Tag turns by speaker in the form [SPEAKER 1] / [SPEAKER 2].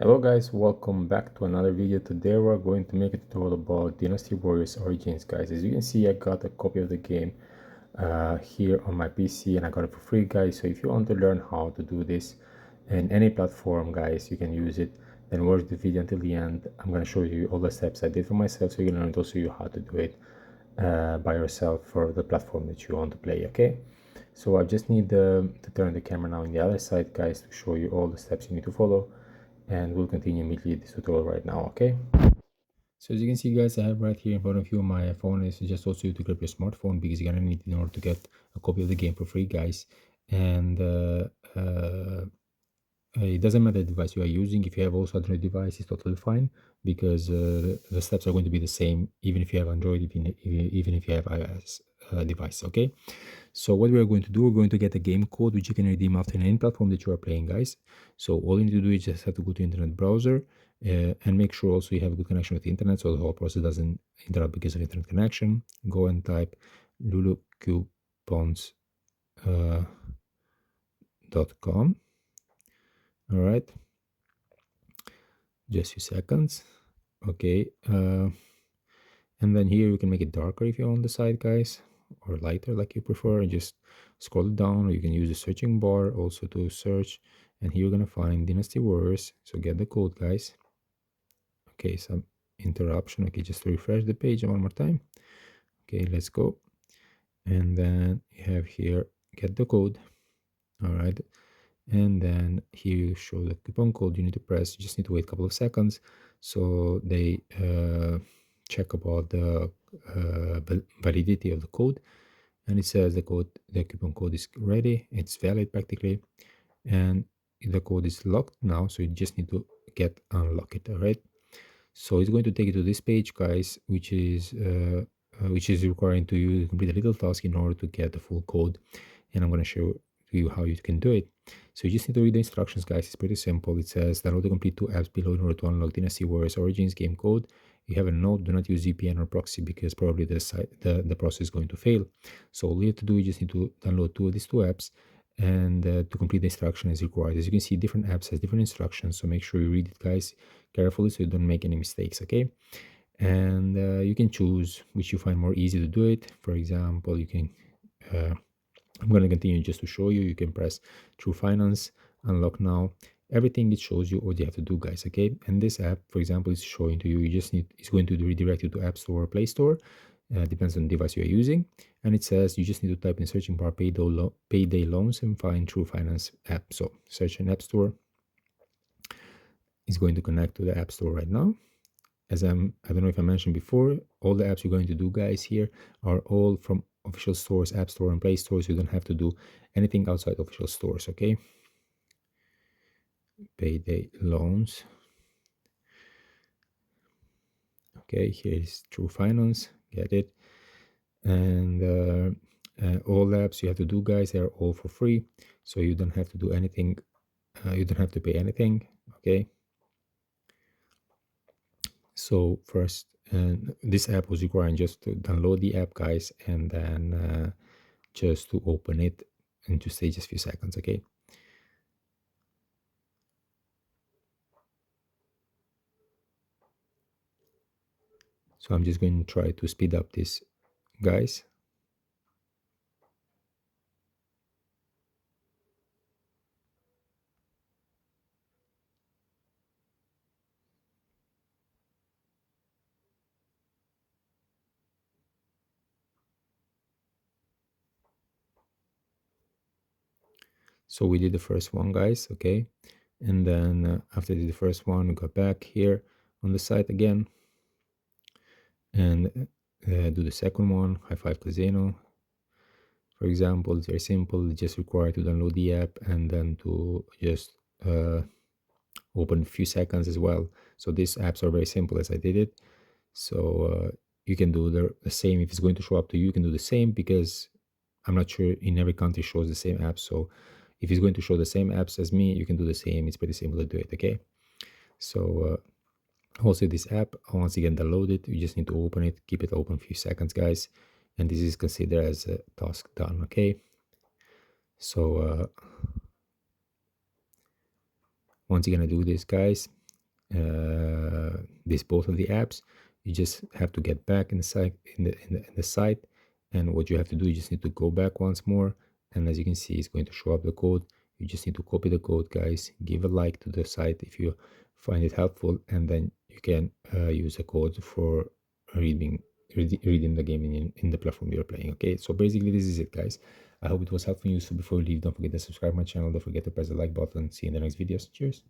[SPEAKER 1] Hello guys, welcome back to another video. Today we're going to make a tutorial about Dynasty Warriors Origins, guys. As you can see, I got a copy of the game here on my PC and I got it for free, guys. So if you want to learn how to do this in any platform, guys, you can use it. Then watch the video until the end. I'm going to show you all the steps I did for myself so you can learn also you how to do it by yourself for the platform that you want to play, okay? So I just need to turn the camera now on the other side, guys, to show you all the steps you need to follow, and we'll continue immediately this tutorial right now, okay? So as you can see, guys, I have right here in front of you my phone. Is just also you to grab your smartphone because you're gonna need it in order to get a copy of the game for free, guys. And it doesn't matter the device you are using. If you have also Android device, it's totally fine because the steps are going to be the same even if you have Android, even if you have iOS device, okay? So what we are going to do, we're going to get a game code which you can redeem after any platform that you are playing, guys. So all you need to do is just have to go to internet browser and make sure also you have a good connection with the internet so the whole process doesn't interrupt because of internet connection. Go and type lulucoupons.com. All right, just a few seconds. Okay, and then here you can make it darker if you want on the side, guys, or lighter like you prefer, and just scroll it down, or you can use the searching bar also to search, and here you're gonna find Dynasty Warriors. So get the code, guys. Okay, some interruption. Okay, just to refresh the page one more time. Okay, let's go. And then you have here get the code. All right, and then here you show the coupon code you need to press. You just need to wait a couple of seconds so they check about the validity of the code, and it says the coupon code is ready, it's valid practically, and the code is locked now, so you just need to get unlock it. All right, so it's going to take you to this page, guys, which is requiring to you to complete a little task in order to get the full code, and I'm going to show you how you can do it. So you just need to read the instructions, guys. It's pretty simple. It says download the complete 2 apps below in order to unlock Dynasty Warriors Origins game code. You have a note, do not use VPN or proxy because probably the process is going to fail. So all you have to do, you just need to download these two apps, and to complete the instruction is required. As you can see, different apps has different instructions, so make sure you read it, guys, carefully so you don't make any mistakes, okay? And you can choose which you find more easy to do it. For example, you can I'm going to continue just to show you. You can press True Finance, unlock now. Everything it shows you what you have to do, guys, okay? And this app, for example, is showing to you, it's going to redirect you to App Store or Play Store. Depends on the device you are using. And it says you just need to type in searching bar payday loans and find True Finance app. So search an App Store. It's going to connect to the App Store right now. I don't know if I mentioned before, all the apps you're going to do, guys, here are all from official stores, App Store and Play Stores. You don't have to do anything outside official stores, okay? Payday loans. Okay, here is True Finance, get it. And all the apps you have to do, guys, they're all for free. So you don't have to do anything. You don't have to pay anything, okay? So first, this app was requiring just to download the app, guys, and then just to open it and to stay just a few seconds, okay? So I'm just going to try to speed up this, guys. So we did the first one, guys, okay? And then after the first one, we got back here on the site again and do the second one, High Five Casino. For example, it's very simple. It's just required to download the app and then to just open a few seconds as well. So these apps are very simple as I did it. So you can do the same. If it's going to show up to you, you can do the same because I'm not sure in every country shows the same apps. So if it's going to show the same apps as me, you can do the same. It's pretty simple to do it, okay? So also this app, once you get downloaded, you just need to open it, keep it open a few seconds, guys. And this is considered as a task done, okay? So once you're gonna do this, guys, this both of the apps. You just have to get back in the site in the site, and what you have to do, you just need to go back once more, and as you can see, it's going to show up the code. You just need to copy the code, guys. Give a like to the site if you find it helpful, and then you can use the code for reading reading the game in the platform you're playing. Okay, so basically this is it, guys. I hope it was helpful and useful. Before you leave, don't forget to subscribe my channel. Don't forget to press the like button. See you in the next videos. Cheers.